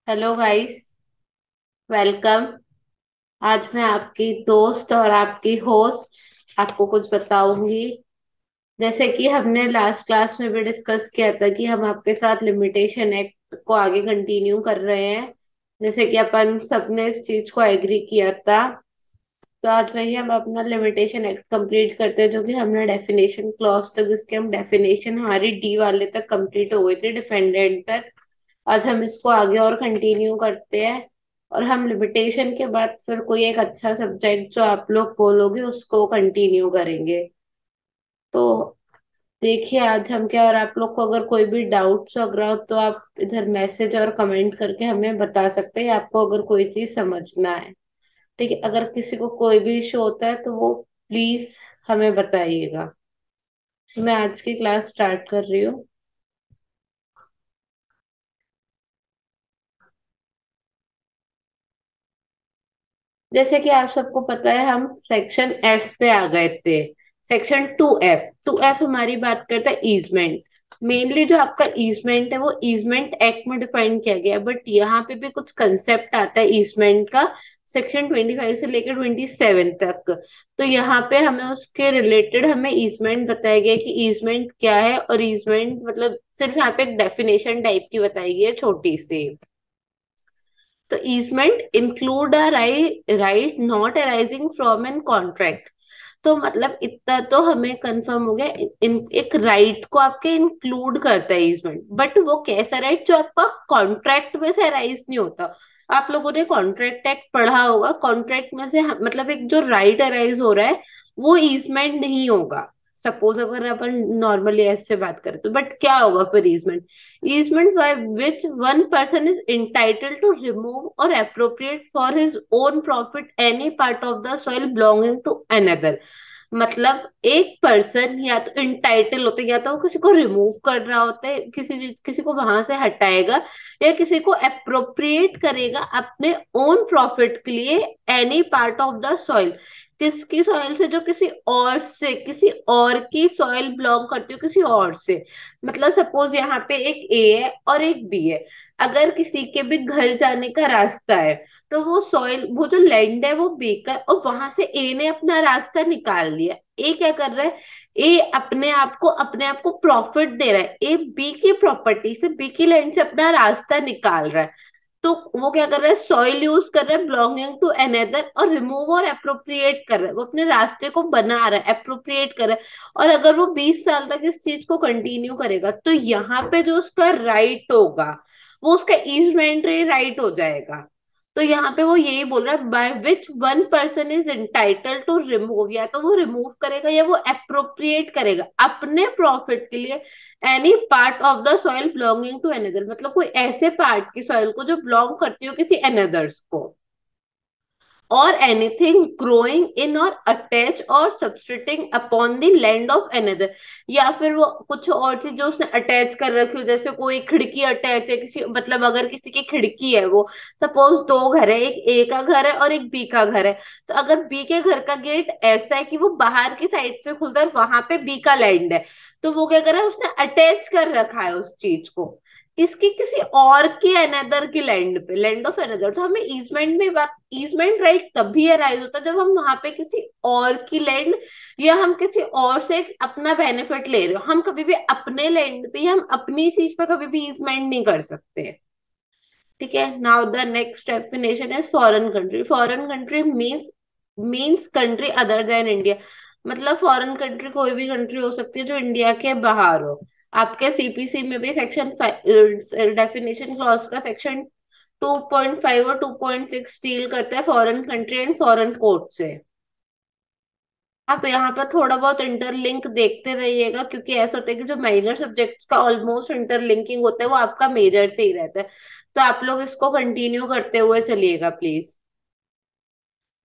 Hello guys. Welcome. आज मैं आपकी दोस्त और आपकी होस्ट आपको कुछ बताऊंगी। जैसे कि हमने लास्ट क्लास में भी डिस्कस किया था कि हम आपके साथ लिमिटेशन एक्ट को आगे कंटिन्यू कर रहे हैं। जैसे कि अपन सबने इस चीज को एग्री किया था। तो आज वही हम अपना लिमिटेशन एक्ट कंप्लीट करते हैं, जो कि हमने डेफिनेशन क्लॉज तक, जिसके हम डेफिनेशन हमारी डी वाले तक कंप्लीट हो गई थी, डिफेंडेंट तक। आज हम इसको आगे और कंटिन्यू करते हैं। और हम लिमिटेशन के बाद फिर कोई एक अच्छा सब्जेक्ट जो आप लोग बोलोगे उसको कंटिन्यू करेंगे। तो देखिए आज हम क्या, और आप लोग को अगर कोई भी डाउट्स वगैरह हो तो आप इधर मैसेज और कमेंट करके हमें बता सकते हैं, आपको अगर कोई चीज समझना है। ठीक है, अगर किसी को कोई भी इशू होता है तो वो प्लीज हमें बताइएगा। तो मैं आज की क्लास स्टार्ट कर रही हूँ। जैसे कि आप सबको पता है, हम सेक्शन एफ पे आ गए थे। सेक्शन टू एफ हमारी बात करता है ईजमेंट। मेनली जो आपका ईजमेंट है वो ईजमेंट एक्ट में डिफाइन किया गया, बट यहाँ पे भी कुछ कंसेप्ट आता है ईजमेंट का। सेक्शन 25 से लेकर 27 तक। तो यहाँ पे हमें उसके रिलेटेड हमें ईजमेंट बताया गया कि ईजमेंट क्या है, और ईजमेंट मतलब सिर्फ यहाँ पे एक डेफिनेशन टाइप की बताई गई है, छोटी सी। तो easement include a right not arising from an contract। तो मतलब इतना तो हमें कंफर्म हो गया, एक राइट को आपके इंक्लूड करता है easement, बट वो कैसा राइट जो आपका कॉन्ट्रैक्ट में से अराइज नहीं होता। आप लोगों ने कॉन्ट्रैक्ट एक्ट पढ़ा होगा, कॉन्ट्रैक्ट में से मतलब एक जो राइट अराइज हो रहा है वो easement नहीं होगा। सपोज अगर अपन नॉर्मली ऐसे बात करें तो, बट क्या होगा फिर easement? easement by which one person is entitled to remove or appropriate for his own profit any part of the soil belonging to another। मतलब एक पर्सन या तो इंटाइटल होता है, या तो वो किसी को रिमूव कर रहा होता है, किसी को वहां से हटाएगा, या किसी को अप्रोप्रिएट करेगा अपने ओन प्रॉफिट के लिए any part of the soil. किसकी सॉइल से? जो किसी और की सॉइल बिलोंग करती हो किसी और से। मतलब सपोज यहाँ पे एक ए है और एक बी है। अगर किसी के भी घर जाने का रास्ता है तो वो सॉइल, वो जो लैंड है वो बी का है, और वहां से ए ने अपना रास्ता निकाल लिया। ए क्या कर रहा है? ए अपने आप को प्रॉफिट दे रहा है। ए बी की प्रॉपर्टी से, बी की लैंड से अपना रास्ता निकाल रहा है। तो वो क्या कर रहा है? सॉइल यूज कर रहा है बिलोंगिंग टू अनदर, और रिमूव और अप्रोप्रिएट कर रहा है। वो अपने रास्ते को बना रहा है, अप्रोप्रिएट कर रहा है। और अगर वो 20 साल तक इस चीज को कंटिन्यू करेगा तो यहाँ पे जो उसका राइट होगा वो उसका ईजमेंटरी राइट हो जाएगा। तो यहाँ पे वो यही बोल रहा है, by which one person is entitled to remove, या तो वो रिमूव करेगा या वो अप्रोप्रिएट करेगा अपने प्रॉफिट के लिए any part of the soil belonging to another. मतलब कोई ऐसे पार्ट की सॉइल को जो बिलोंग करती हो किसी अनदर्स को, और एनीथिंग ग्रोइंग इन और अटैच और subsisting upon the land of another. या फिर वो कुछ और चीज जो उसने अटैच कर रखी हो, जैसे कोई खिड़की अटैच है किसी, मतलब अगर किसी की खिड़की है, वो सपोज दो घर है, एक ए का घर है और एक बी का घर है। तो अगर बी के घर का गेट ऐसा है कि वो बाहर की साइड से खुलता है और वहां पे बी का लैंड है, तो वो क्या कर रहा है? उसने अटैच कर रखा है उस चीज को किसकी, किसी और की अनदर की लैंड पे, लैंड ऑफ अनदर। तो हमें ईजमेंट में बात, ईजमेंट राइट तभी अराइज होता है जब हम वहां पे किसी और की लैंड, या हम किसी और से अपना बेनिफिट ले रहे हो। हम कभी भी अपने लैंड पे या हम अपनी चीज पे कभी भी ईजमेंट नहीं कर सकते। ठीक है, नाउ द नेक्स्ट डेफिनेशन है foreign country. Foreign country means country other than India. मतलब फॉरेन कंट्री कोई भी कंट्री हो सकती है जो इंडिया के बाहर हो। आपके सीपीसी में भी सेक्शन डेफिनेशन क्लॉज का सेक्शन 2.5 और 2.6 डील करता है foreign country and foreign court से। आप यहाँ पर थोड़ा बहुत इंटरलिंक देखते रहिएगा, क्योंकि ऐसा होता है कि जो माइनर सब्जेक्ट्स का ऑलमोस्ट इंटरलिंकिंग होता है वो आपका मेजर से ही रहता है। तो आप लोग इसको कंटिन्यू करते हुए चलिएगा please.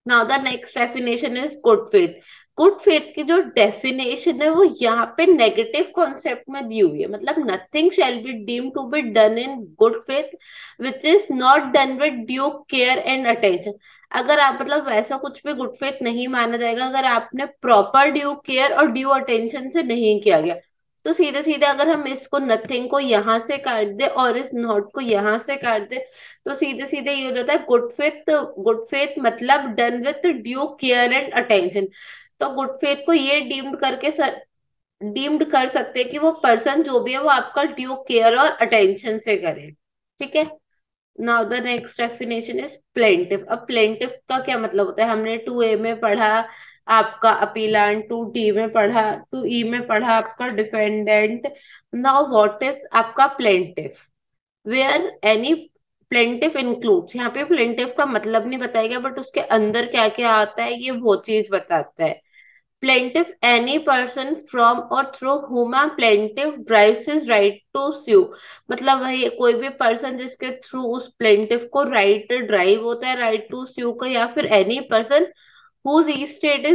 Now the next definition is good faith. Good faith की जो डेफिनेशन है वो यहाँ पे नेगेटिव कॉन्सेप्ट में दी हुई है। मतलब nothing shall be deem to be done in good faith which is not done with due care and attention. अगर आप, मतलब वैसा कुछ भी गुड फेथ नहीं माना जाएगा अगर आपने प्रॉपर ड्यू केयर और ड्यू अटेंशन से नहीं किया गया। तो सीधे सीधे अगर हम इसको नथिंग को यहाँ से काट दे और इस नॉट को यहाँ से काट दे, तो सीधे सीधे ये हो जाता है गुड फेथ। गुड फेथ मतलब done with due care and attention. तो गुड फेथ को ये डीम्ड कर सकते हैं कि वो पर्सन जो भी है वो आपका ड्यू केयर और अटेंशन से करे। ठीक है। Now the next definition is plaintiff. अब प्लेंटिफ का क्या मतलब होता है, हमने 2A में पढ़ा आपका अपीलांट, 2D में पढ़ा, 2E में पढ़ा आपका डिफेंडेंट। नाउ व्हाट इज आपका plaintiff, where any plaintiff includes. यहाँ पे प्लेंटिफ का मतलब नहीं बताएगा, बट उसके अंदर क्या क्या आता है ये वो चीज बताता है। plaintiff any person from or through whom a plaintiff drives his right to sue। मतलब वही कोई भी पर्सन जिसके थ्रू उस प्लेंटिफ को राइट ड्राइव होता है, राइट टू स्यू का, या फिर any person whose e-state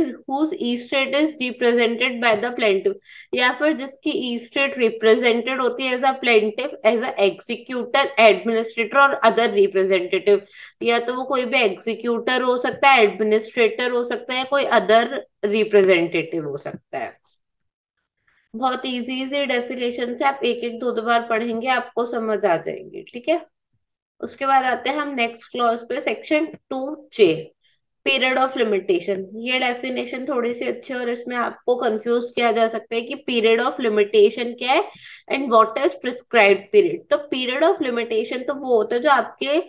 is represented by the plaintiff, या फिर जिसकी e-state रिप्रेजेंटेड होती है as a plaintiff, as a executor, administrator और अदर रिप्रेजेंटेटिव। या तो वो कोई भी एग्जीक्यूटर हो सकता है, एडमिनिस्ट्रेटर हो सकता है, कोई अदर रिप्रेजेंटेटिव हो सकता है। बहुत इजी इजी डेफिनेशन से आप एक एक दो दो बार पढ़ेंगे आपको समझ आ जाएंगे। ठीक है। उसके बाद आते हैं हम नेक्स्ट क्लॉज पे, section 2J, period of limitation. ये डेफिनेशन थोड़ी सी अच्छी है और इसमें आपको कंफ्यूज किया जा सकता है कि पीरियड ऑफ लिमिटेशन क्या है and what is prescribed period. तो पीरियड ऑफ लिमिटेशन तो वो होता है जो आपके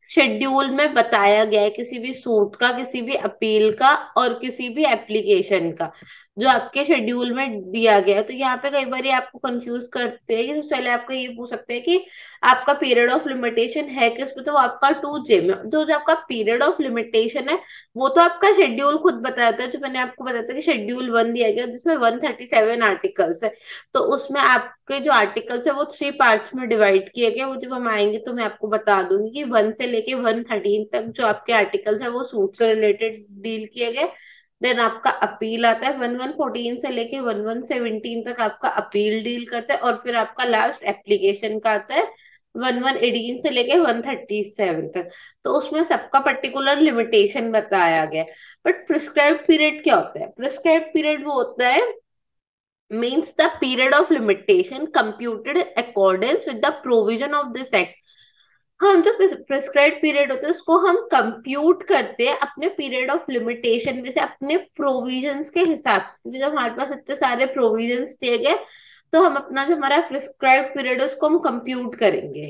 शेड्यूल में बताया गया है, किसी भी सूट का, किसी भी अपील का और किसी भी एप्लीकेशन का, जो आपके शेड्यूल में दिया गया है। तो यहाँ पे कई बार ये आपको कंफ्यूज करते हैं कि सबसे पहले आपको ये पूछ सकते हैं कि आपका पीरियड ऑफ लिमिटेशन है किसमें, तो वो आपका 2J में। तो जो आपका पीरियड ऑफ लिमिटेशन है वो तो आपका शेड्यूल खुद बताता है, जो मैंने आपको बताया था कि शेड्यूल 1 दिया गया जिसमें 137 आर्टिकल्स है। तो उसमें आपके जो आर्टिकल्स है वो 3 पार्ट्स में डिवाइड किए गए। वो जब हम आएंगे तो मैं आपको बता दूंगी कि 1 से लेके 113 तक जो आपके आर्टिकल्स है वो सूट से रिलेटेड डील किए गए। देन आपका अपील आता है, 1114 से लेके 1117 तक आपका अपील डील करता है। और फिर आपका लास्ट एप्लीकेशन का आता है 1118 से लेके 137 तक। तो उसमें सबका पर्टिकुलर लिमिटेशन बताया गया है। बट प्रिस्क्राइब्ड पीरियड क्या होता है, प्रिस्क्राइब्ड पीरियड वो होता है means the period of limitation computed in accordance with the provision of this act। हम जो प्रिस्क्राइब्ड पीरियड होता है उसको हम कंप्यूट करते हैं अपने पीरियड ऑफ लिमिटेशन में से, अपने प्रोविजंस के हिसाब से, क्योंकि जब हमारे पास इतने सारे प्रोविजंस दिए गए तो हम अपना जो हमारा प्रिस्क्राइब्ड पीरियड है उसको हम कंप्यूट करेंगे।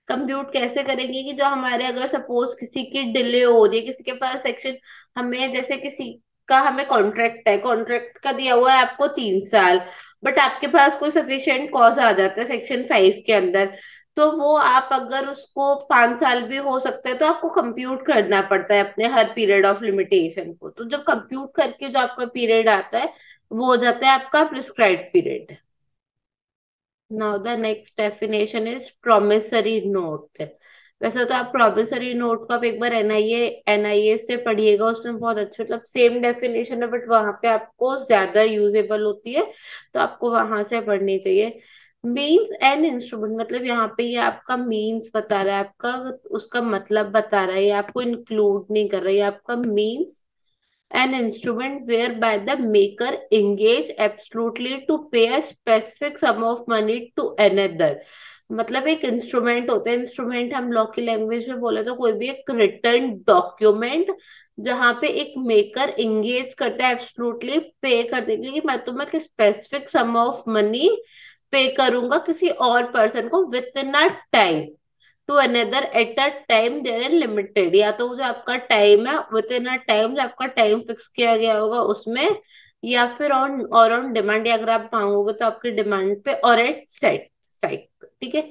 कंप्यूट कैसे करेंगे कि जो हमारे, अगर सपोज किसी की डिले हो रही है, किसी के पास सेक्शन, हमें जैसे किसी का हमें कॉन्ट्रैक्ट है, कॉन्ट्रैक्ट का दिया हुआ है आपको 3 साल, बट आपके पास कोई सफिशिएंट कॉज आ जाता है सेक्शन 5 के अंदर, तो वो आप अगर उसको 5 साल भी हो सकता है तो आपको कंप्यूट करना पड़ता है अपने हर पीरियड ऑफ लिमिटेशन को। तो जब कंप्यूट करके जो आपका पीरियड आता है वो हो जाता है आपका prescribed period. Now the next definition is promissory note. वैसे तो आप प्रोमिसरी नोट को आप एक बार एनआईए से पढ़िएगा, उसमें बहुत अच्छे मतलब सेम डेफिनेशन है, बट वहां पे आपको ज्यादा यूजेबल होती है, तो आपको वहां से पढ़नी चाहिए। मीन्स एन इंस्ट्रूमेंट, मतलब यहाँ पे ये आपका मीन्स बता रहा है, आपका उसका मतलब बता रहा है, ये आपको इंक्लूड नहीं कर रहा है, ये आपका means an instrument whereby the maker engage absolutely to pay a specific sum of money to another। मतलब एक इंस्ट्रूमेंट होता है, इंस्ट्रूमेंट हम लॉ की लैंग्वेज में बोले तो कोई भी एक रिटर्न डॉक्यूमेंट जहां पे एक मेकर एंगेज करता है एब्सोल्युटली पे कर देंगे कि मैं तुम्हें एक स्पेसिफिक सम ऑफ मनी पे करूंगा किसी और पर्सन को within a time to another at a time therein limited. या तो जो आपका टाइम है विद इन अ टाइम, जो आपका टाइम फिक्स किया गया होगा उसमें, या फिर ऑन डिमांड, या अगर आप मांगोगे तो आपकी डिमांड पे, और एट सेट साइट पे। ठीक है।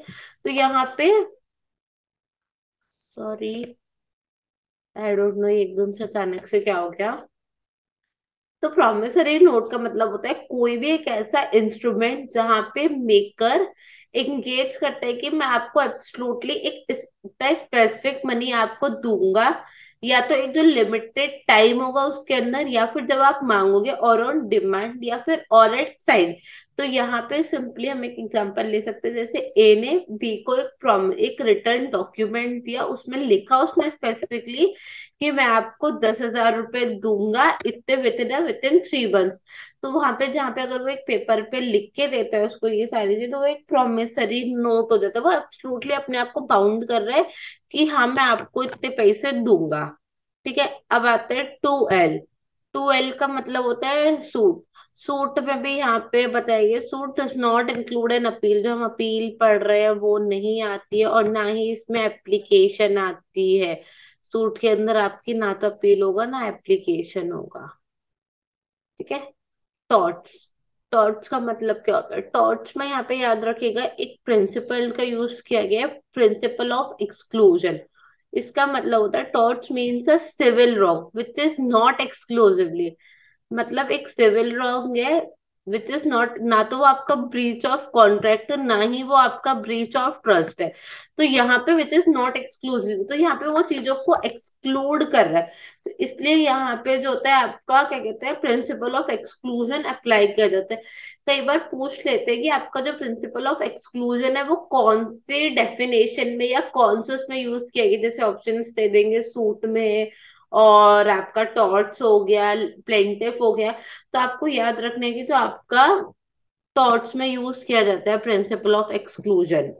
तो यहाँ पे, सॉरी आई डोंट नो एकदम से अचानक से क्या हो गया। तो प्रोमिसरी नोट का मतलब होता है कोई भी एक ऐसा इंस्ट्रूमेंट जहां पे मेकर एंगेज करता है कि मैं आपको एब्सोल्युटली एक स्पेसिफिक मनी आपको दूंगा, या तो एक जो लिमिटेड टाइम होगा उसके अंदर, या फिर जब आप मांगोगे, और ऑन डिमांड, या फिर और एट साइड। तो यहाँ पे सिंपली हम एक एग्जांपल ले सकते हैं, जैसे ए ने बी को एक रिटर्न डॉक्यूमेंट दिया, उसमें लिखा उसने स्पेसिफिकली कि मैं आपको 10,000 रुपए दूंगा इतने विद इन 3 मंथ्स। तो वहां पे जहाँ पे अगर वो एक पेपर पे लिख के देता है उसको ये सारी चीजें, तो वो एक प्रोमिसरी नोट हो जाता है, वो एब्सोल्युटली अपने आप को बाउंड कर रहा है कि हाँ मैं आपको इतने पैसे दूंगा। ठीक है, अब आते हैं 2L। 2L का मतलब होता है सूट। सूट में भी यहाँ पे बताइए, suit does not include an appeal. जो हम अपील पढ़ रहे हैं वो नहीं आती है, और ना ही इसमें एप्लीकेशन आती है। सूट के अंदर आपकी ना तो अपील होगा ना एप्लीकेशन होगा। ठीक है। टॉर्ट्स। टॉर्ट्स का मतलब क्या होता है? टॉर्ट्स में यहाँ पे याद रखिएगा एक प्रिंसिपल का यूज किया गया है, प्रिंसिपल ऑफ एक्सक्लूजन। इसका मतलब होता है torts means a civil wrong which is not exclusively. मतलब एक सिविल रॉन्ग है विच इज नॉट, ना तो वो आपका ब्रीच ऑफ कॉन्ट्रैक्ट ना ही वो आपका ब्रीच ऑफ ट्रस्ट है। तो यहाँ पे विच इज नॉट एक्सक्लूसिव, तो यहाँ पे वो चीजों को एक्सक्लूड कर रहा है। तो इसलिए यहाँ पे जो होता है आपका क्या कहते हैं, प्रिंसिपल ऑफ एक्सक्लूजन अप्लाई किया जाता है। कई बार पूछ लेते हैं कि आपका जो प्रिंसिपल ऑफ एक्सक्लूजन है वो कौन से डेफिनेशन में या कौन से उसमें यूज किया गया, जैसे ऑप्शंस दे देंगे सूट में और आपका टॉर्च हो गया, प्लेंटिफ हो गया। तो आपको याद रखने की, जो आपका टॉर्च में यूज किया जाता है प्रिंसिपल ऑफ एक्सक्लूजन।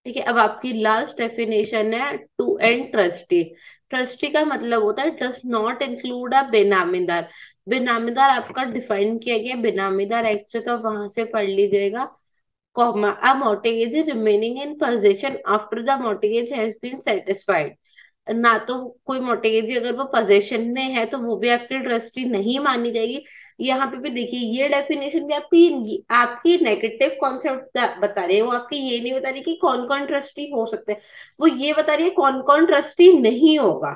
ठीक है, अब आपकी लास्ट डेफिनेशन है टू एंड ट्रस्टी। ट्रस्टी का मतलब होता है डस नॉट इंक्लूड अ बेनामीदार। बेनामीदार आपका डिफाइन किया गया बेनामीदार एक्ट से, तो आप वहां से पढ़ लीजिएगा। Comma a mortgagee remaining in possession after the mortgage has been satisfied। ना तो कोई मोर्टेगेजी अगर वो पोजेशन में है तो वो भी आपकी ट्रस्टी नहीं मानी जाएगी। यहाँ पे भी देखिए ये डेफिनेशन भी आपकी आपकी नेगेटिव कॉन्सेप्ट बता रही है, वो आपकी ये नहीं बता रही कि कौन कौन ट्रस्टी हो सकते हैं, वो ये बता रही है कौन कौन ट्रस्टी नहीं होगा।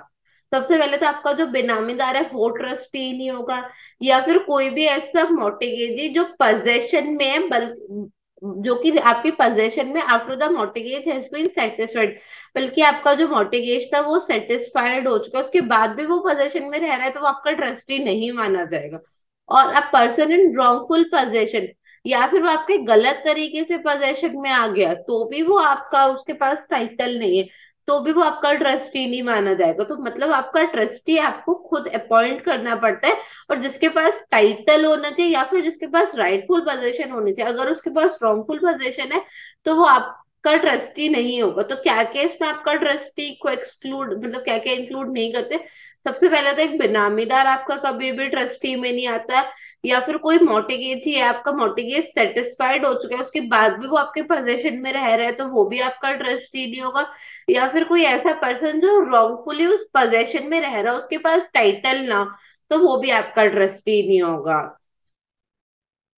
सबसे पहले तो आपका जो बेनामीदार है वो ट्रस्टी नहीं होगा, या फिर कोई भी ऐसा मोर्टेगेजी जो पोजेशन में है, जो कि आपकी पोजेशन में after the mortgage has been satisfied, बल्कि आपका जो मॉर्टिगेज था वो सेटिस्फाइड हो चुका है, उसके बाद भी वो पोजेशन में रह रहा है, तो वो आपका ट्रस्टी नहीं माना जाएगा। और अब पर्सन इन रॉन्गफुल पोजेशन, या फिर वो आपके गलत तरीके से पोजेशन में आ गया, तो भी वो आपका, उसके पास टाइटल नहीं है, तो भी वो आपका ट्रस्टी नहीं माना जाएगा। तो मतलब आपका ट्रस्टी आपको खुद अपॉइंट करना पड़ता है, और जिसके पास टाइटल होना चाहिए या फिर जिसके पास राइटफुल पोजेशन होनी चाहिए। अगर उसके पास रॉन्गफुल पोजेशन है तो वो आप का ट्रस्टी नहीं होगा। तो क्या क्या इसमें आपका ट्रस्टी को एक्सक्लूड, मतलब क्या क्या इंक्लूड नहीं करते? सबसे पहले तो एक बेनामीदार आपका कभी भी ट्रस्टी में नहीं आता, या फिर कोई मॉर्टिगेज ही है, आपका मॉर्टिगेज सेटिस्फाइड हो चुका है उसके बाद भी वो आपके पोजेशन में रह रहा है, तो वो भी आपका ट्रस्टी नहीं होगा। या फिर कोई ऐसा पर्सन जो रॉन्गफुली उस पोजेशन में रह रहा है, उसके पास टाइटल ना, तो वो भी आपका ट्रस्टी नहीं होगा।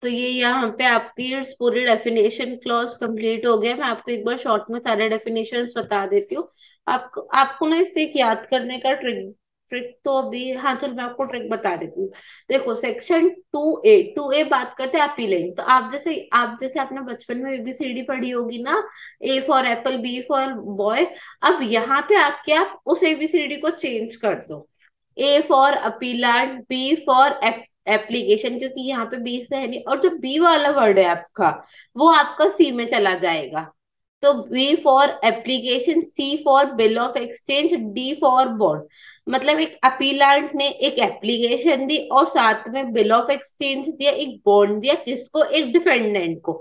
तो ये यहाँ पे आपकी पूरी डेफिनेशन क्लॉज कंप्लीट हो गया। मैं आपको एक बार शॉर्ट में सारे डेफिनेशंस बता देती हूँ। आपको आपको ना इससे एक याद करने का ट्रिक ट्रिक तो अभी, हाँ चल मैं आपको ट्रिक बता देती हूँ। देखो सेक्शन 2A बात करते हैं अपीलेंट। तो आप जैसे आपने बचपन में एबीसीडी पढ़ी होगी ना, A for apple, B for boy. अब यहाँ पे आके आप उस एबीसीडी को चेंज कर दो, A for appellant, B for application, क्योंकि यहाँ पे बी से है नहीं, और जो बी वाला वर्ड है आपका वो आपका सी में चला जाएगा। तो B for application, C for bill of exchange, D for bond. मतलब एक अपीलेंट ने एक एप्लीकेशन दी और साथ में बिल ऑफ एक्सचेंज दिया, एक बॉन्ड दिया, किसको? एक डिफेंडेंट को।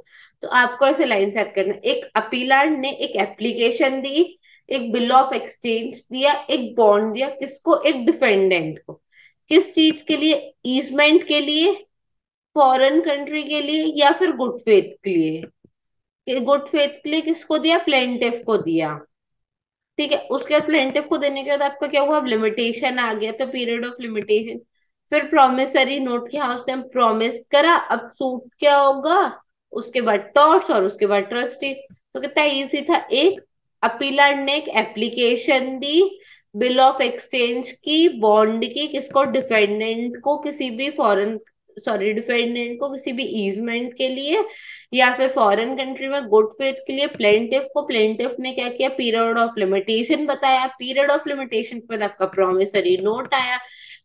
तो आपको ऐसे लाइन सेट करना, एक अपीलेंट ने एक एप्लीकेशन दी, एक बिल ऑफ एक्सचेंज दिया, एक बॉन्ड दिया, किसको? एक डिफेंडेंट को। किस चीज के लिए? ईजमेंट के लिए, फॉरेन कंट्री के लिए, या फिर गुड फेथ के लिए? गुड फेथ के लिए किसको दिया? प्लेंटिफ को दिया। ठीक है, उसके बाद प्लेंटिफ को देने के बाद आपका क्या हुआ? अब लिमिटेशन आ गया, तो पीरियड ऑफ लिमिटेशन। फिर प्रोमिसरी नोट, किया उसने प्रॉमिस करा, अब सूट क्या होगा? उसके बाद टॉर्च, और उसके बाद ट्रस्टी। तो कितना इजी था। एक अपीलेंट ने एक application the, bill of exchange की, बॉन्ड की, किसको? डिफेंडेंट को, किसी भी फॉरेन, सॉरी डिफेंडेंट को किसी भी ईजमेंट के लिए, या फिर फॉरेन कंट्री में गुड फेथ के लिए प्लेंटिफ को। प्लेंटिफ ने क्या किया? पीरियड ऑफ लिमिटेशन बताया, पीरियड ऑफ लिमिटेशन के बाद आपका प्रोमिसरी नोट आया।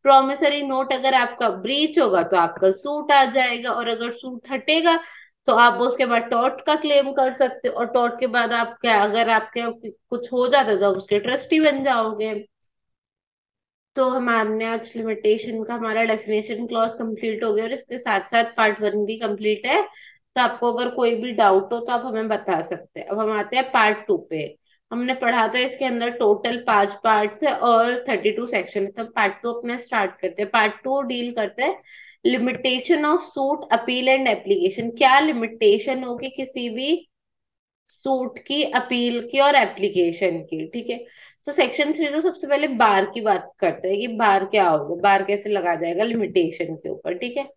प्रॉमिसरी नोट अगर आपका ब्रीच होगा तो आपका सूट आ जाएगा, और अगर सूट हटेगा तो आप उसके बाद टॉर्ट का क्लेम कर सकते हो, और टॉर्ट के बाद आप क्या, अगर आपके कुछ हो जाता है तो आप उसके ट्रस्टी बन जाओगे। तो हमने आज लिमिटेशन का हमारा डेफिनेशन क्लॉज कंप्लीट हो गया, और इसके साथ साथ पार्ट वन भी कंप्लीट है। तो आपको अगर कोई भी डाउट हो तो आप हमें बता सकते हैं। अब हम आते हैं पार्ट टू पे। हमने पढ़ा था इसके अंदर टोटल 5 पार्ट्स है और 32 सेक्शन है। तो पार्ट टू अपने स्टार्ट करते हैं। पार्ट टू डील करते हैं limitation of suit appeal and application. क्या लिमिटेशन होगी किसी भी सूट की, अपील की और एप्लीकेशन की, ठीक है। तो सेक्शन 3 तो सबसे पहले बार की बात करते हैं कि बार क्या होगा, बार कैसे लगा जाएगा लिमिटेशन के ऊपर, ठीक है।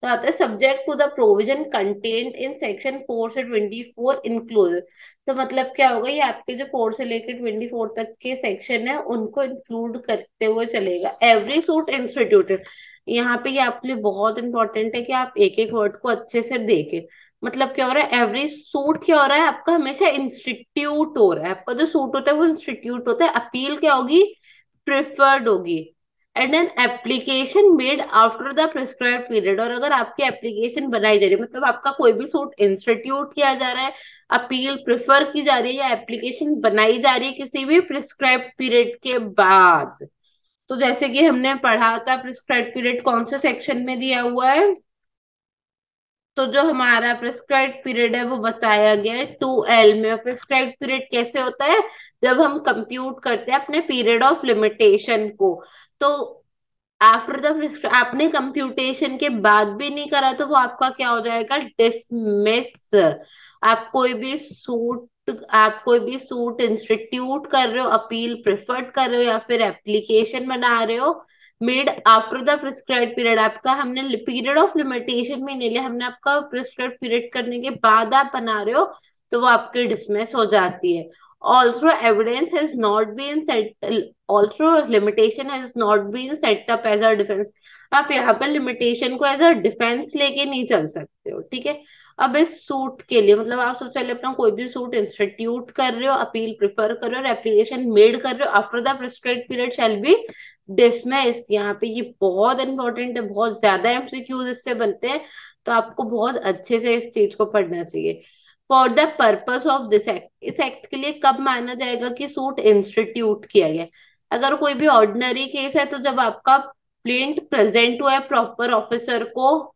तो आता है subject to the provision content in section 4 से 24 इंक्लूसिव। तो मतलब क्या होगा, ये आपके जो 4 से लेकर 24 तक के सेक्शन है उनको इंक्लूड करते हुए चलेगा। एवरी सूट इंस्टीट्यूटेड, यहाँ पे ये आपके लिए बहुत इंपॉर्टेंट है कि आप एक एक वर्ड को अच्छे से देखें। मतलब क्या हो रहा है, एवरी सूट क्या हो रहा है आपका, हमेशा इंस्टीट्यूट हो रहा है। आपका जो सूट होता है वो इंस्टीट्यूट होता है। अपील क्या होगी, प्रिफर्ड होगी। And an application made after the prescribe period, और अगर आपकी एप्लीकेशन बनाई जा रही है, मतलब आपका कोई भी सूट इंस्टीट्यूट किया जा रहा है, अपील प्रिफर की जा रही है, या एप्लीकेशन बनाई जा रही है किसी भी प्रिस्क्राइब पीरियड के बाद। तो जैसे कि हमने पढ़ा था प्रिस्क्राइब पीरियड कौन से सेक्शन में दिया हुआ है, तो जो हमारा प्रिस्क्राइब पीरियड है वो बताया गया है 2L में। प्रिस्क्राइब पीरियड कैसे होता है, जब हम कंप्यूट करते हैं अपने पीरियड ऑफ लिमिटेशन को। तो आफ्टर द, आपने कंप्यूटेशन के बाद भी नहीं करा तो वो आपका क्या हो जाएगा, डिसमिस। आप कोई भी सूट इंस्टीट्यूट कर रहे हो, अपील प्रिफर्ड कर रहे हो, या फिर एप्लीकेशन बना रहे हो made after the prescribe period, आपका हमने पीरियड ऑफ लिमिटेशन में नहीं लिया, हमने आपका प्रिस्क्राइब पीरियड करने के बाद आप बना रहे हो, तो वो आपकी डिसमिस हो जाती है। Also evidence has not been set, also limitation has not been set up as a defence. आप यहाँ पर लिमिटेशन को एज अ डिफेंस लेके नहीं चल सकते हो, ठीक है। अब इस सूट के लिए मतलब आप सबसे पहले अपना कोई भी सूट इंस्टीट्यूट कर रहे हो, अपील प्रिफर कर रहे हो और एप्लीकेशन मेड कर रहे हो, after the prescribed period shall be dismiss. यहाँ पे ये बहुत इंपॉर्टेंट है, बहुत ज्यादा एमसीक्यूज इससे बनते हैं, तो आपको बहुत अच्छे से इस चीज को पढ़ना चाहिए। For the purpose of this act, इस एक्ट के लिए कब माना जाएगा कि सूट इंस्टीट्यूट किया गया, अगर कोई भी ऑर्डिनरी केस है तो जब आपका प्लेंट प्रेजेंट हुआ है प्रॉपर ऑफिसर को,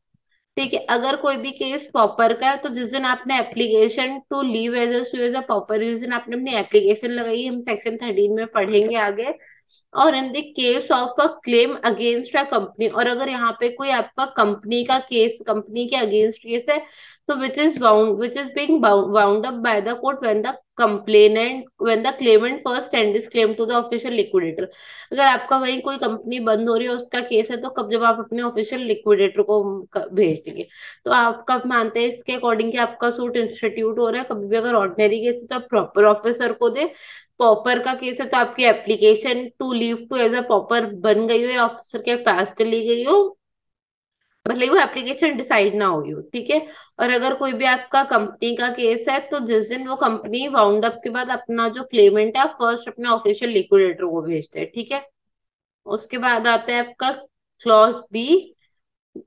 ठीक है। अगर कोई भी केस पॉपर का है तो जिस दिन आपने application to leave as a pauper, जिस दिन आपने अपनी एप्लीकेशन लगाई, हम सेक्शन 13 में पढ़ेंगे आगे। और in the case of a claim against a company, और अगर यहाँ पे कोई आपका कंपनी का केस, कंपनी के अगेंस्ट केस है, तो which is being bound up by the court when the claimant first send this claim to the official liquidator. अगर आपका वही कोई कंपनी बंद हो रही है उसका केस है, तो कब, जब आप अपने ऑफिशियल लिक्विडेटर को भेज देंगे, तो आप कब मानते हैं इसके अकॉर्डिंग कि आपका सूट इंस्टीट्यूट हो रहा है। कभी भी अगर ऑर्डिनरी केस है तो आप प्रॉपर ऑफिसर को दे, पॉपर का केस है तो आपकी application to leave to as a pauper बन गई हो या ऑफिसर के पास चली गई हो, मतलब वो एप्लीकेशन डिसाइड ना हुई हो, ठीक है। और अगर कोई भी आपका कंपनी का केस है तो जिस दिन वो कंपनी वाउंड अप के बाद अपना जो क्लेमेंट है, आप फर्स्ट अपने ऑफिशियल लिक्विडेटर को भेजते हैं, ठीक है। उसके बाद आता है आपका clause B,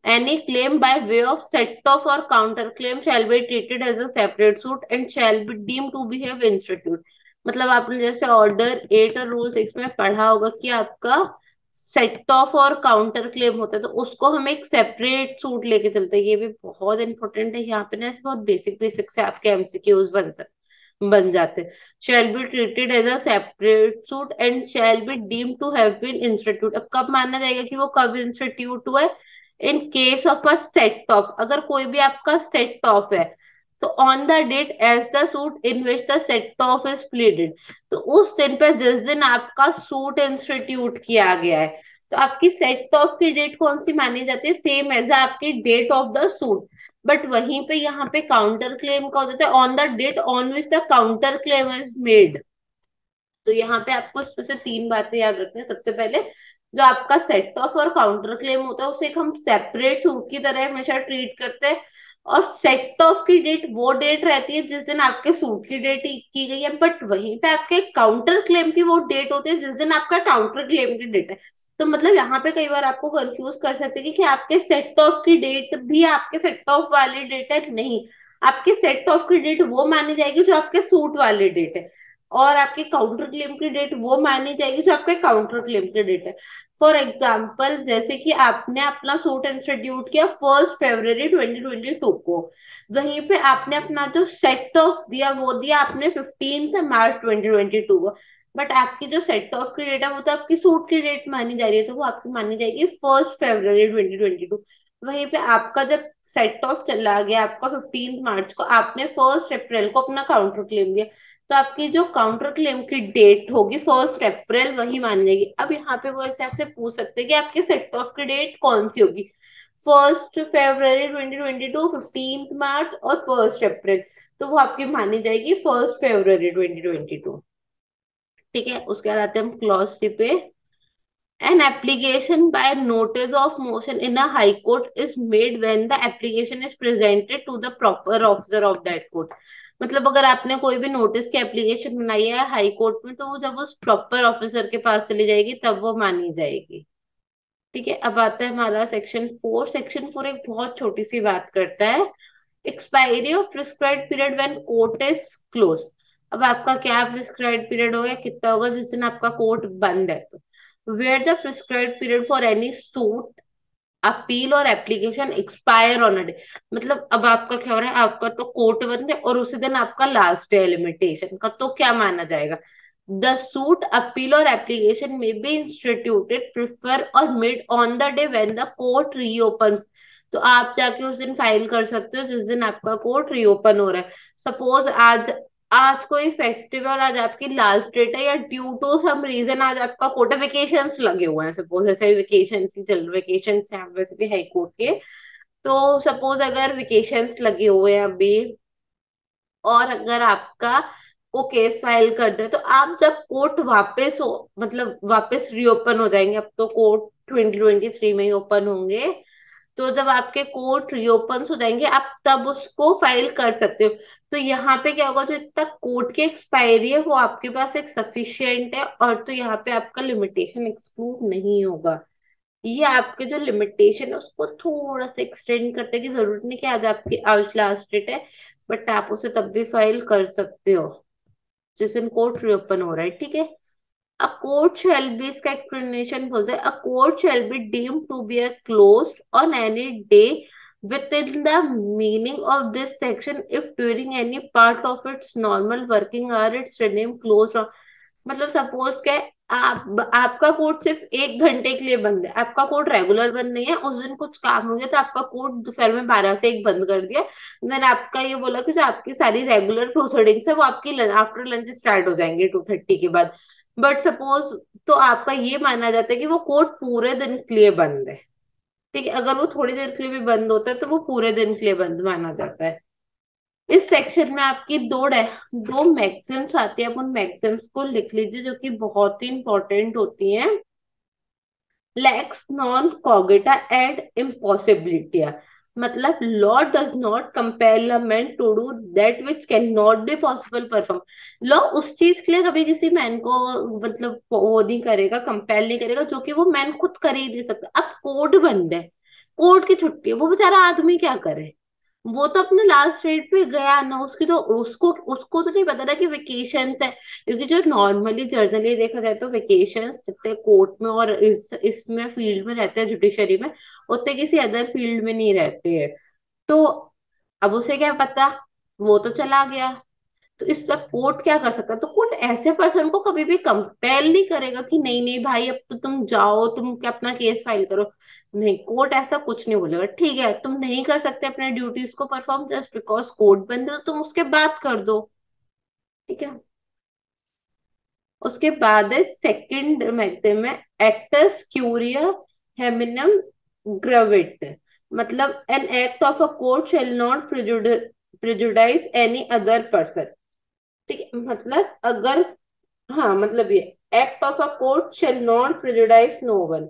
any claim by way of set off or counter claim shall be treated as a separate suit and shall be deemed to be have institute। मतलब आपने जैसे ऑर्डर 8 और रूल 6 में पढ़ा होगा कि आपका सेट ऑफ और काउंटर क्लेम होता है, तो उसको हम एक सेपरेट सूट लेके चलते हैं। ये भी बहुत इंपॉर्टेंट है, यहाँ पे ना ऐसे बहुत बेसिक बेसिक से आपके एमसीक्यूज बन जाते हैं। Shall be treated as a separate suit and shall be deem to have been institute. अब कब माना जाएगा कि वो कब इंस्टीट्यूट हुआ है, in case of a set off, अगर कोई भी आपका सेट ऑफ है तो on the date as the suit in which the set off is pleaded, तो उस दिन पे जिस दिन आपका सूट इंस्टीट्यूट किया गया है, तो आपकी सेट ऑफ की डेट कौन सी मानी जाती है, सेम एज आपकी date of the suit. But वहीं पे यहाँ पे काउंटर क्लेम का हो जाता है on the date on which the counter claim is made. तो यहाँ पे आपको इसमें से 3 बातें याद रखनी है। सबसे पहले जो आपका सेट ऑफ और काउंटर क्लेम होता है उसे एक हम सेपरेट सूट की तरह हमेशा ट्रीट करते हैं, और सेट ऑफ की डेट वो डेट रहती है जिस दिन आपके सूट की डेट की गई है, बट वहीं पे आपके काउंटर क्लेम की वो डेट होती है जिस दिन आपका काउंटर क्लेम की डेट है। तो मतलब यहाँ पे कई बार आपको कंफ्यूज कर सकते हैं कि आपके सेट ऑफ की डेट भी आपके सेट ऑफ वाली डेट है, नहीं। आपके सेट ऑफ की डेट वो मानी जाएगी जो आपके सूट वाली डेट है, और आपके काउंटर क्लेम की डेट वो मानी जाएगी जो आपके काउंटर क्लेम की डेट है। फॉर एग्जाम्पल, जैसे कि आपने अपना सूट इंस्टीट्यूट किया 1 फरवरी 2022 को, वहीं पे आपने अपना जो सेट ऑफ दिया वो दिया आपने 15 मार्च 2022 को, बट आपकी जो सेट ऑफ की डेट है वो तो आपकी सूट की डेट मानी जा रही है, तो वो आपकी मानी जाएगी 1 फरवरी 2022। वहीं पे आपका जब सेट ऑफ चला गया आपका 15 मार्च को, आपने 1 अप्रैल को अपना काउंटर क्लेम दिया, तो आपकी जो काउंटर क्लेम की डेट होगी 1 अप्रैल वही मान जाएगी। अब यहाँ पे वो ऐसे आपसे पूछ सकते हैं कि आपके सेट ऑफ की डेट कौन सी होगी, 1 फरवरी 2022, 15 मार्च और 1 अप्रैल, तो वो आपकी मानी जाएगी 1 फरवरी 2022। ठीक है, उसके बाद आते हैं हम क्लॉज सी पे। An application by notice of motion in a high court is made when the application is presented to the proper officer of that court। मतलब अगर आपने कोई भी नोटिस की एप्लीकेशन बनाई है हाई कोर्ट में, तो वो जब उस प्रॉपर ऑफिसर के पास चली जाएगी तब वो मानी जाएगी। ठीक है, अब आता है हमारा सेक्शन 4। सेक्शन 4 एक बहुत छोटी सी बात करता है, expiry of prescribed period when court is close. अब आपका क्या प्रिस्क्राइब्ड पीरियड होगा, कितना होगा जिस दिन आपका कोर्ट बंद है, तो where the prescribed period for any suit appeal और application expire on a day. मतलब अब आपका क्या हो रहा है, आपका तो कोर्ट बंद है और उसी दिन आपका लास्ट डे है लिमिटेशन का, तो क्या माना जाएगा, द सूट अपील और एप्लीकेशन में बी इंस्टीट्यूटेड प्रिफर और made on the day when the court reopens. तो आप जाके उस दिन फाइल कर सकते हो जिस दिन आपका कोर्ट रीओपन हो रहा है। सपोज आज आज कोई फेस्टिवल, आज आपकी लास्ट डेट है, या ड्यू टू सम रीजन आज आपका कोर्ट वेकेशंस लगे हुए हैं, सपोज ऐसे वेकेशन ही चल वेकेशन है वैसे भी हाई कोर्ट के। तो सपोज अगर वेकेशंस लगे हुए हैं अभी, और अगर आपका को केस फाइल कर दे, तो आप जब कोर्ट वापस हो, मतलब वापस रीओपन हो जाएंगे, अब तो कोर्ट 2023 में ही ओपन होंगे, तो जब आपके कोर्ट रीओपन हो जाएंगे आप तब उसको फाइल कर सकते हो। तो यहाँ पे क्या होगा, जो इतना कोर्ट की एक्सपायरी है वो आपके पास एक सफिशियंट है, और तो यहाँ पे आपका लिमिटेशन एक्सक्लूड नहीं होगा। ये आपके जो लिमिटेशन है उसको थोड़ा सा एक्सटेंड करते हैं, कि जरूरत नहीं कि आज आपकी आज लास्ट डेट है, बट आप उसे तब भी फाइल कर सकते हो जिस दिन कोर्ट रीओपन हो रहा है। ठीक है, A court shall be, इसका explanation बोलते हैं, a court shall be deemed to be a closed on any day within the meaning of this section if during any part of its normal working hour it's renamed closed। मतलब suppose क्या है, आपका court सिर्फ 1 घंटे के लिए बंद है, आपका कोर्ट रेगुलर बंद नहीं है, उस दिन कुछ काम हो गया तो आपका कोर्ट दोपहर में 12 से 1 बंद कर दिया। देन आपका ये बोला कि जो आपकी सारी रेगुलर प्रोसीडिंग्स है वो आपकी आफ्टर लंच स्टार्ट हो जाएंगे 2:30 के बाद। बट सपोज, तो आपका ये माना जाता है कि वो कोर्ट पूरे दिन के लिए बंद है। ठीक है, अगर वो थोड़ी देर के लिए भी बंद होता है तो वो पूरे दिन के लिए बंद माना जाता है। इस सेक्शन में आपकी दो मैक्सिम्स आती है, आप उन मैक्सिम्स को लिख लीजिए जो कि बहुत ही इंपॉर्टेंट होती हैं। लेक्स नॉन कॉगिटा एड इम्पॉसिबिलिटिया, मतलब law does not compel a man to do that which can not be possible perform. Law उस चीज के लिए कभी किसी मैन को मतलब वो नहीं करेगा, कंपेल नहीं करेगा जो कि वो मैन खुद कर ही नहीं सकता। अब कोर्ट बंद है, कोर्ट की छुट्टी है, वो बेचारा आदमी क्या करे, वो तो अपने लास्ट डेट पे गया ना, उसकी तो उसको उसको तो नहीं पता ना कि वेकेशंस है, क्योंकि जो नॉर्मली जर्नली देखा जाए तो वेकेशंस जितने कोर्ट में और इसमें फील्ड में रहते हैं जुडिशरी में, उतने किसी अदर फील्ड में नहीं रहते हैं। तो अब उसे क्या पता, वो तो चला गया। तो इस पर कोर्ट क्या कर सकता है, तो कोर्ट ऐसे पर्सन को कभी भी कंपेल नहीं करेगा कि नहीं नहीं भाई अब तो तुम जाओ, तुम क्या अपना केस फाइल करो। नहीं, कोर्ट ऐसा कुछ नहीं बोलेगा, ठीक है तुम नहीं कर सकते अपने ड्यूटीज को परफॉर्म जस्ट बिकॉज कोर्ट बंद है, तो तुम उसके बाद कर दो। ठीक है, उसके बाद है सेकंड मैक्सिम है, एक्टस क्यूरिया हेमिनम ग्रेविट, मतलब an act of a court shall not prejudice any other person. ठीक है, मतलब अगर, हाँ मतलब ये act of a court shall not prejudice no one,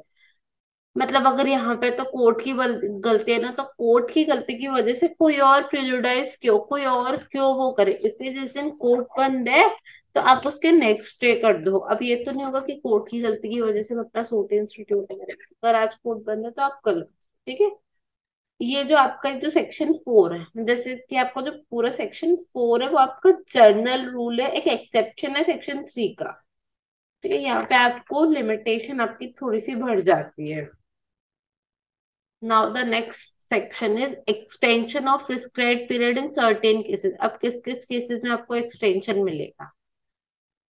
मतलब अगर यहाँ पे तो कोर्ट की गलती है ना, तो कोर्ट की गलती की वजह से कोई और प्रेजुडाइज क्यों, कोई और क्यों वो करे, इसलिए जिस दिन कोर्ट बंद है तो आप उसके नेक्स्ट डे कर दो। अब ये तो नहीं होगा कि कोर्ट की गलती की वजह से मैं अपना सूट इंस्टीट्यूट करें, अगर आज कोर्ट बंद है तो आप कर लो। ठीक है। ये जो आपका जो सेक्शन 4 है, जैसे कि आपका जो पूरा सेक्शन 4 है वो आपका जर्नल रूल है, एक एक्सेप्शन है सेक्शन 3 का। ठीक है, यहाँ पे आपको लिमिटेशन आपकी थोड़ी सी बढ़ जाती है। Now the next section is extension of prescribed period in certain cases. अब किस किस केसेस में आपको एक्सटेंशन मिलेगा।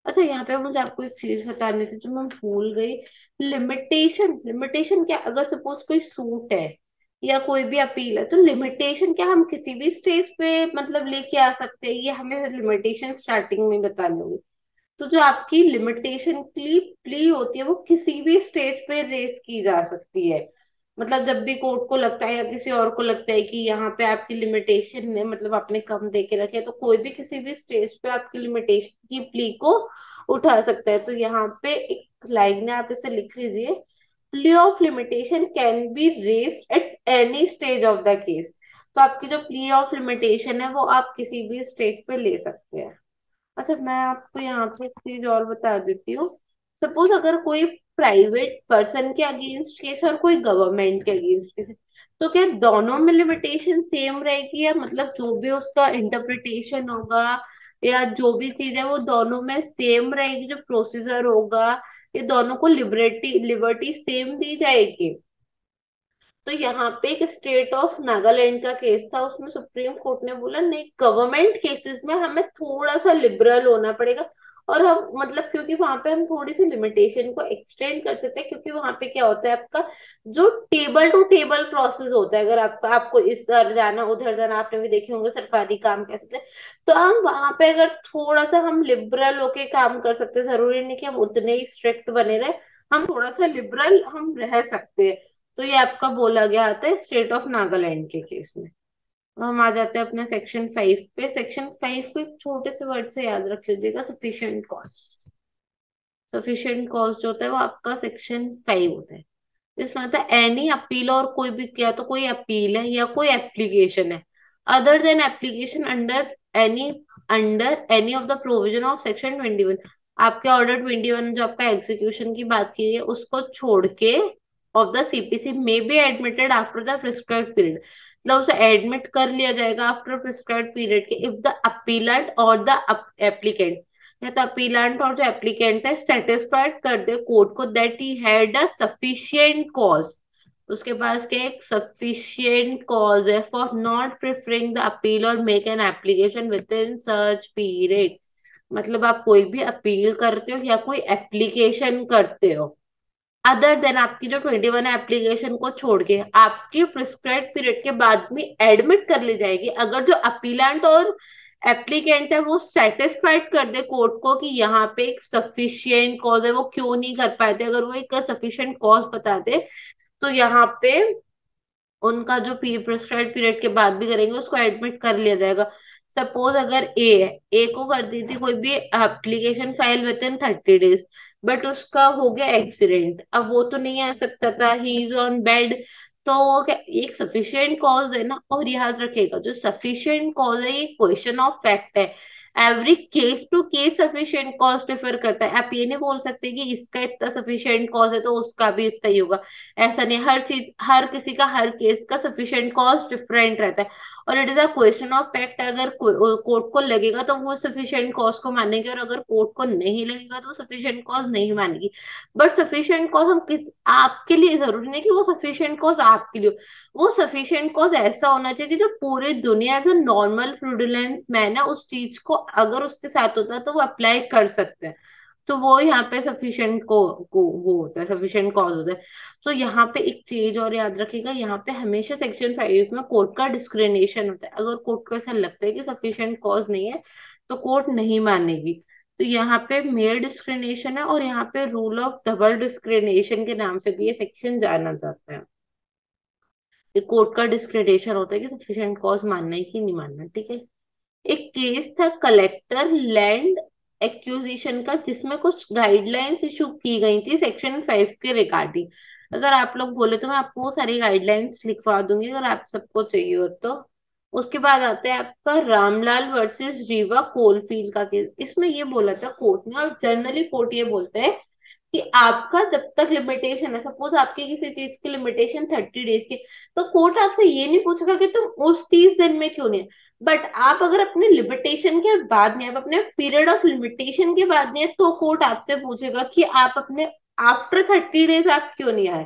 अच्छा, यहाँ पे मुझे आपको एक चीज बतानी थी जो मैं भूल गई। लिमिटेशन, लिमिटेशन क्या, अगर सपोज कोई सूट है या कोई भी अपील है, तो लिमिटेशन क्या हम किसी भी स्टेज पे मतलब लेके आ सकते हैं, ये हमें लिमिटेशन स्टार्टिंग में बतानी होगी। तो जो आपकी लिमिटेशन की प्ली होती है वो किसी भी स्टेज पे रेस की जा सकती है। मतलब जब भी कोर्ट को लगता है या किसी और को लगता है कि यहाँ पे आपकी लिमिटेशन है, मतलब आपने कम दे के रखे है, तो कोई भी किसी भी स्टेज पे आपकी लिमिटेशन की प्ली को उठा सकता है। तो यहाँ पे एक लाइन है, आप इसे लिख लीजिए। Plea of limitation can be raised at any stage of the case. तो आपकी जो प्ली ऑफ लिमिटेशन है वो आप किसी भी स्टेज पे ले सकते हैं। अच्छा, मैं आपको यहाँ पे एक चीज और बता देती हूँ। सपोज अगर कोई प्राइवेट पर्सन के अगेंस्ट केस और कोई गवर्नमेंट के अगेंस्ट केस है, तो क्या दोनों में लिमिटेशन सेम रहेगी, या मतलब जो भी उसका इंटरप्रिटेशन होगा या जो भी चीज है वो दोनों में सेम रहेगी, जो प्रोसीजर होगा ये दोनों को लिबर्टी लिबर्टी सेम दी जाएगी। तो यहाँ पे एक स्टेट ऑफ नागालैंड का केस था, उसमें सुप्रीम कोर्ट ने बोला नहीं, गवर्नमेंट केसेस में हमें थोड़ा सा लिबरल होना पड़ेगा। और हम मतलब क्योंकि वहां पे हम थोड़ी सी लिमिटेशन को एक्सटेंड कर सकते हैं, क्योंकि वहां पे क्या होता है आपका जो टेबल टू टेबल प्रोसेस होता है, अगर आपका आपको इधर जाना उधर जाना, आपने भी देखे होंगे सरकारी काम कैसे होते हैं, तो हम वहां पे अगर थोड़ा सा हम लिबरल होके काम कर सकते हैं, जरूरी नहीं कि हम उतने ही स्ट्रिक्ट बने रहे, हम थोड़ा सा लिबरल हम रह सकते हैं। तो ये आपका बोला गया आता है स्टेट ऑफ नागालैंड के केस में। अब हम आ जाते हैं अपने सेक्शन 5 पे। सेक्शन 5 को एक छोटे से वर्ड से याद रख लीजिएगा, सफिशिएंट कॉस्ट। सफिशिएंट कॉस्ट जो होता है वो आपका सेक्शन 5 होता है। इसमें आता है एनी अपील, और कोई भी क्या, तो कोई अपील है या कोई एप्लीकेशन है other than application any under any of the provision of section 21। आपके ऑर्डर 21 जो आपका एग्जीक्यूशन की बात की है उसको छोड़ के of the CPC may be admitted after the prescribed period. मतलब उसे एडमिट कर लिया जाएगा आफ्टर प्रिस्क्राइब्ड पीरियड के, इफ द अपीलेंट और द एप्लीकेंट, या तो अपीलेंट और जो एप्लीकेंट है सेटिस्फाइड कर दे कोर्ट को that he had a sufficient cause, उसके पास क्या एक सफिशिएंट कॉज है for not preferring the appeal और make an application within such period. मतलब आप कोई भी अपील करते हो या कोई एप्लीकेशन करते हो अदर देन आपकी जो 21 एप्लीकेशन को छोड़ के आपकी प्रिस्क्राइब पीरियड के बाद में एडमिट कर ली जाएगी, अगर जो अपीलेंट और एप्लीकेंट है वो सेटिस्फाइड कर दे कोर्ट को कि यहाँ पे एक सफिशिएंट कॉज है, वो क्यों नहीं कर पाए थे, अगर वो एक सफिशिएंट कॉज बता दे तो यहाँ पे उनका जो प्रिस्क्राइब पीरियड के बाद भी करेंगे उसको एडमिट कर लिया जाएगा। सपोज अगर ए है, ए को कर दी थी कोई भी application file with in 30 days, but उसका हो गया एक्सीडेंट, अब वो तो नहीं आ सकता था, ही इज ऑन बेड। तो वो एक सफिशिएंट कॉज है ना, और याद रखिएगा जो सफिशिएंट कॉज है ये क्वेश्चन ऑफ फैक्ट है। Every case to case sufficient cause differ करता है, आप ये नहीं बोल सकते कि इसका इतना सफिशिएंट कॉज है तो उसका भी इतना ही होगा। ऐसा नहीं, हर चीज हर किसी का हर केस का सफिशिएंट कॉज डिफरेंट रहता है। और it is a question of fact, अगर कोर्ट को लगेगा तो वो सफिशिएंट कॉज को मानेंगे, और अगर कोर्ट को नहीं लगेगा तो सफिशिएंट कॉज नहीं मानेगी। बट सफिशिएंट कॉज हम किस आपके लिए, जरूरी नहीं कि वो सफिशिएंट कॉज आपके लिए हो। वो सफिशिएंट कॉज ऐसा होना चाहिए कि जो पूरी दुनिया एज अ नॉर्मल फ्रॉडुलेंस मैन है उस चीज को अगर उसके साथ होता है तो वो अप्लाई कर सकते हैं। तो वो यहाँ पे सफिशिएंट को वो होता है, सफिशिएंट कॉज होता है। तो यहाँ पे एक चीज और याद रखिएगा, यहाँ पे हमेशा सेक्शन 5 में कोर्ट का डिस्क्रिमिनेशन होता है, अगर कोर्ट को ऐसा लगता है कि सफिशिएंट कॉज नहीं है तो कोर्ट नहीं मानेगी। तो यहाँ पे मेयर डिस्क्रिमिनेशन है, और यहाँ पे रूल ऑफ डबल डिस्क्रिमिनेशन के नाम से भी ये सेक्शन जाना जाता है। ये कोर्ट का डिस्क्रिमिनेशन होता है कि सफिशिएंट कॉज मानना है कि नहीं मानना। ठीक है। एक केस था कलेक्टर लैंड एक्विजिशन का, जिसमें कुछ गाइडलाइंस इशू की गई थी सेक्शन 5 के रिगार्डिंग। अगर आप लोग बोले तो मैं आपको वो सारी गाइडलाइंस लिखवा दूंगी, अगर आप सबको चाहिए हो तो। उसके बाद आता है आपका रामलाल वर्सेस रीवा कोलफील्ड का केस। इसमें ये बोला था कोर्ट ने, और जनरली कोर्ट ये बोलता है कि आपका जब तक लिमिटेशन है, सपोज आपकी किसी चीज की लिमिटेशन 30 डेज की, तो कोर्ट आपसे ये नहीं पूछेगा कि तुम उस 30 दिन में क्यों नहीं है। बट आप अगर अपने लिमिटेशन के बाद नहीं, आप अपने पीरियड ऑफ लिमिटेशन के बाद नहीं है, तो कोर्ट आपसे पूछेगा कि आप अपने आफ्टर 30 डेज आप क्यों नहीं आए।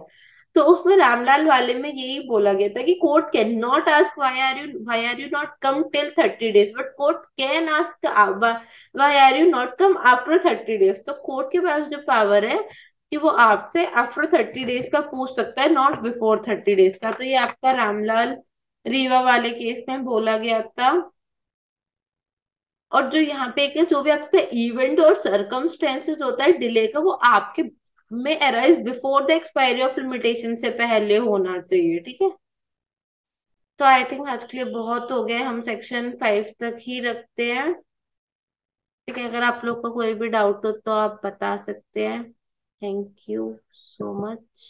तो उसमें रामलाल वाले में यही बोला गया था कि court can not ask why are you not come till 30 days, but court can ask why are you not come after 30 days. तो कोर्ट के पास जो पावर है कि वो आपसे आफ्टर 30 डेज का पूछ सकता है, नॉट बिफोर 30 डेज का। तो ये आपका रामलाल रीवा वाले केस में बोला गया था। और जो यहाँ पे एक है, जो भी आपका इवेंट और सरकमस्टेंसेस होता है डिले का, वो आपके में arise before the expiry of limitation से पहले होना चाहिए, ठीक है। तो आई थिंक आज के लिए बहुत हो गया, हम सेक्शन 5 तक ही रखते हैं। ठीक है, अगर आप लोग का कोई भी डाउट हो तो आप बता सकते हैं। Thank you so much.